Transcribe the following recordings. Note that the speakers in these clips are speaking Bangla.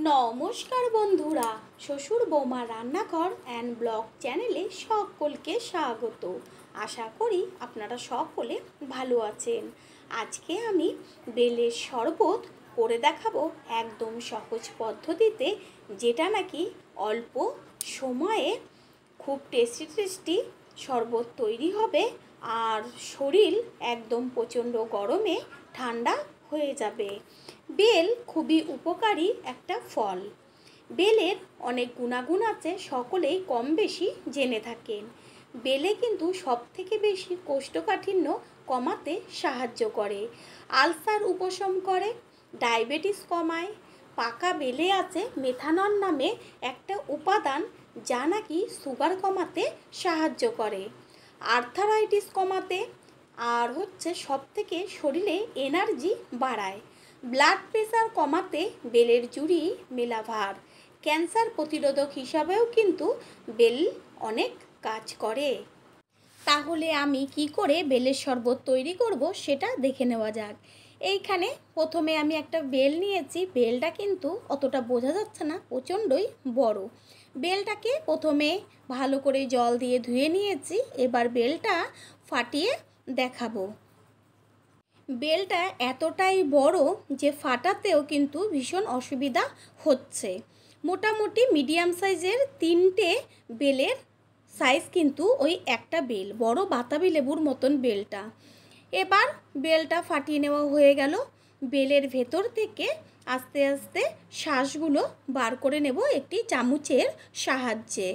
নমস্কার বন্ধুরা, শ্বশুর বৌমা রান্নাঘর অ্যান্ড ব্লগ চ্যানেলে সকলকে স্বাগত। আশা করি আপনারা সকলে ভালো আছেন। আজকে আমি বেলের শরবত করে দেখাবো একদম সহজ পদ্ধতিতে, যেটা নাকি অল্প সময়ে খুব টেস্টি শরবত তৈরি হবে আর শরীর একদম প্রচণ্ড গরমে ঠান্ডা হয়ে যাবে। বেল খুবই উপকারী একটা ফল। বেলের অনেক গুণাগুণ আছে, সকলেই কম বেশি জেনে থাকেন। বেলে কিন্তু সবথেকে বেশি কোষ্ঠকাঠিন্য কমাতে সাহায্য করে, আলসার উপশম করে, ডায়াবেটিস কমায়। পাকা বেলে আছে মেথানল নামে একটা উপাদান, যা নাকি সুগার কমাতে সাহায্য করে, আর্থারাইটিস কমাতে, আর সবথেকে শরীরে এনার্জি বাড়ায়। ব্লাড প্রেশার কমাতে বেলের জুড়ি মেলা ভার। ক্যান্সার প্রতিরোধক হিসাবেও কিন্তু বেল অনেক কাজ করে। তাহলে আমি কি করে বেলের শরবত তৈরি করব সেটা দেখে নেওয়া যাক। এইখানে প্রথমে আমি একটা বেল নিয়েছি। বেলটা কিন্তু অতটা বোঝা যাচ্ছে না, প্রচণ্ডই বড়। বেলটাকে প্রথমে ভালো করে জল দিয়ে ধুয়ে নিয়েছি। এবার বেলটা ফাটিয়ে দেখাবো। বেলটা এতটাই বড় যে ফাটাতেও কিন্তু ভীষণ অসুবিধা হচ্ছে। মোটামুটি মিডিয়াম সাইজের 3টে বেলের সাইজ কিন্তু ওই একটা বেল, বড় বাতাবি লেবুর মতন বেলটা। এবার বেলটা ফাটিয়ে নেওয়া হয়ে গেল। বেলের ভেতর থেকে আস্তে আস্তে শাঁসগুলো বার করে নেব একটি চামচের সাহায্যে।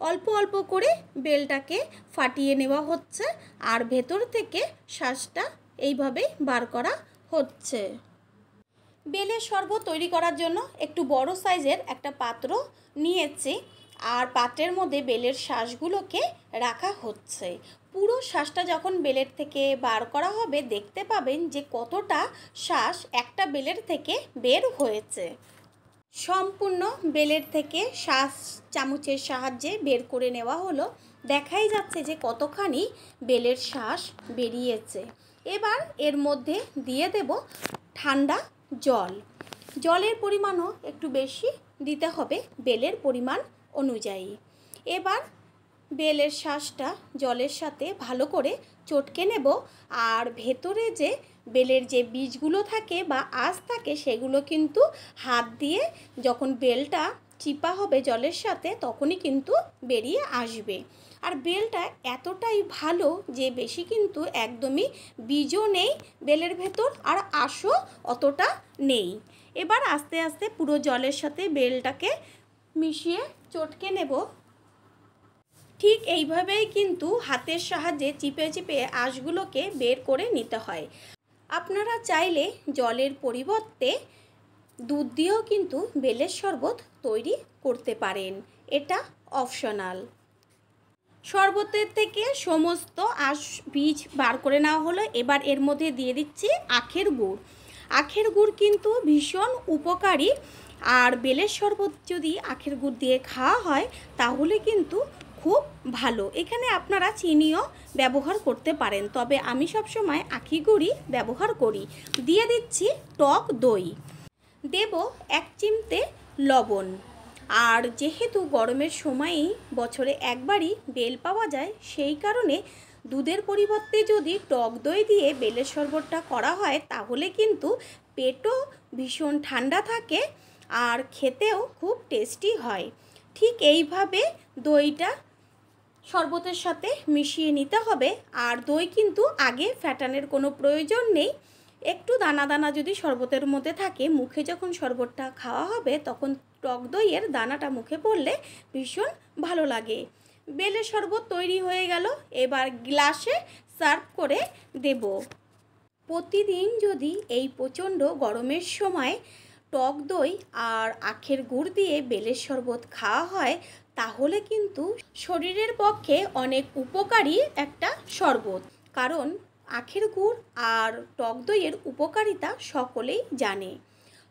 অল্প অল্প করে বেলটাকে ফাটিয়ে নেওয়া হচ্ছে আর ভেতর থেকে শাঁসটা এইভাবে বার করা হচ্ছে। বেলের শরবত তৈরি করার জন্য একটু বড় সাইজের একটা পাত্র নিয়েছি আর পাত্রের মধ্যে বেলের শাঁসগুলোকে রাখা হচ্ছে। পুরো শাঁসটা যখন বেলের থেকে বার করা হবে, দেখতে পাবেন যে কতটা শাঁস একটা বেলের থেকে বের হয়েছে। সম্পূর্ণ বেলের থেকে শাঁস চামচের সাহায্যে বের করে নেওয়া হলো। দেখাই যাচ্ছে যে কতখানি বেলের শাঁস বেরিয়েছে। এবার এর মধ্যে দিয়ে দেব ঠান্ডা জল। জলের পরিমাণও একটু বেশি দিতে হবে বেলের পরিমাণ অনুযায়ী। এবার বেলের শাঁসটা জলের সাথে ভালো করে চটকে নেব আর ভেতরে যে বেলের যে বীজগুলো থাকে বা আঁশ থাকে, সেগুলো কিন্তু হাত দিয়ে যখন বেলটা চিপা হবে জলের সাথে, তখনই কিন্তু বেরিয়ে আসবে। আর বেলটা এতটাই ভালো যে বেশি কিন্তু একদমই বীজও নেই বেলের ভেতর, আর আঁশও অতটা নেই। এবার আস্তে আস্তে পুরো জলের সাথে বেলটাকে মিশিয়ে চটকে নেব। ঠিক এইভাবেই কিন্তু হাতের সাহায্যে চিপে চিপে আঁশগুলোকে বের করে নিতে হয়। আপনারা চাইলে জলের পরিবর্তে দুধ দিয়েও কিন্তু বেলের শরবত তৈরি করতে পারেন, এটা অপশনাল। শরবতের থেকে সমস্ত আঁশ বীজ বার করে নেওয়া হলো। এবার এর মধ্যে দিয়ে দিচ্ছি আখের গুড়। আখের গুড় কিন্তু ভীষণ উপকারী, আর বেলের শরবত যদি আখের গুড় দিয়ে খাওয়া হয় তাহলে কিন্তু খুব ভালো। এখানে আপনারা চিনিও ব্যবহার করতে পারেন, তবে আমি সবসময় আখের গুড়ই ব্যবহার করি। দিয়ে দিচ্ছি টক দই, দেব 1 চিমটে লবণ। আর যেহেতু গরমের সময়ই বছরে একবারই বেল পাওয়া যায়, সেই কারণে দুধের পরিবর্তে যদি টক দই দিয়ে বেলের শরবতটা করা হয় তাহলে কিন্তু পেটও ভীষণ ঠান্ডা থাকে আর খেতেও খুব টেস্টি হয়। ঠিক এইভাবে দইটা শরবতের সাথে মিশিয়ে নিতে হবে। আর দই কিন্তু আগে ফ্যাটানোর কোনো প্রয়োজন নেই। একটু দানা দানা যদি শরবতের মধ্যে থাকে, মুখে যখন শরবতটা খাওয়া হবে তখন টক দইয়ের দানাটা মুখে পড়লে ভীষণ ভালো লাগে। বেলের শরবত তৈরি হয়ে গেল। এবার গ্লাসে সার্ভ করে দেব। প্রতিদিন যদি এই প্রচণ্ড গরমের সময় টক দই আর আখের গুড় দিয়ে বেলের শরবত খাওয়া হয় তাহলে কিন্তু শরীরের পক্ষে অনেক উপকারী একটা শরবত। কারণ আখের গুড় আর টক দইয়ের উপকারিতা সকলেই জানে।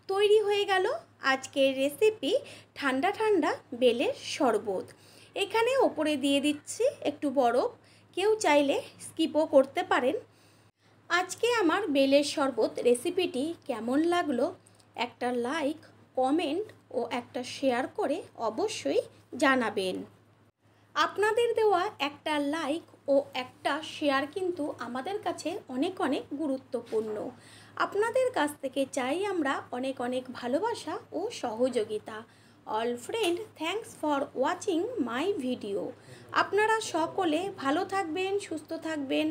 তৈরি হয়ে গেল আজকের রেসিপি ঠান্ডা ঠান্ডা বেলের শরবত। এখানে ওপরে দিয়ে দিচ্ছি একটু বরফ, কেউ চাইলে স্কিপও করতে পারেন। আজকে আমার বেলের শরবত রেসিপিটি কেমন লাগলো একটা লাইক, কমেন্ট ও একটা শেয়ার করে অবশ্যই জানাবেন। আপনাদের দেওয়া একটা লাইক ও একটা শেয়ার কিন্তু আমাদের কাছে অনেক অনেক গুরুত্বপূর্ণ। আপনাদের কাছ থেকে চাই আমরা অনেক অনেক ভালোবাসা ও সহযোগিতা। All friend, thanks for watching my video. আপনারা সকলে ভালো থাকবেন, সুস্থ থাকবেন।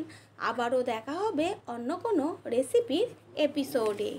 আবারও দেখা হবে অন্য কোনো রেসিপির এপিসোডে।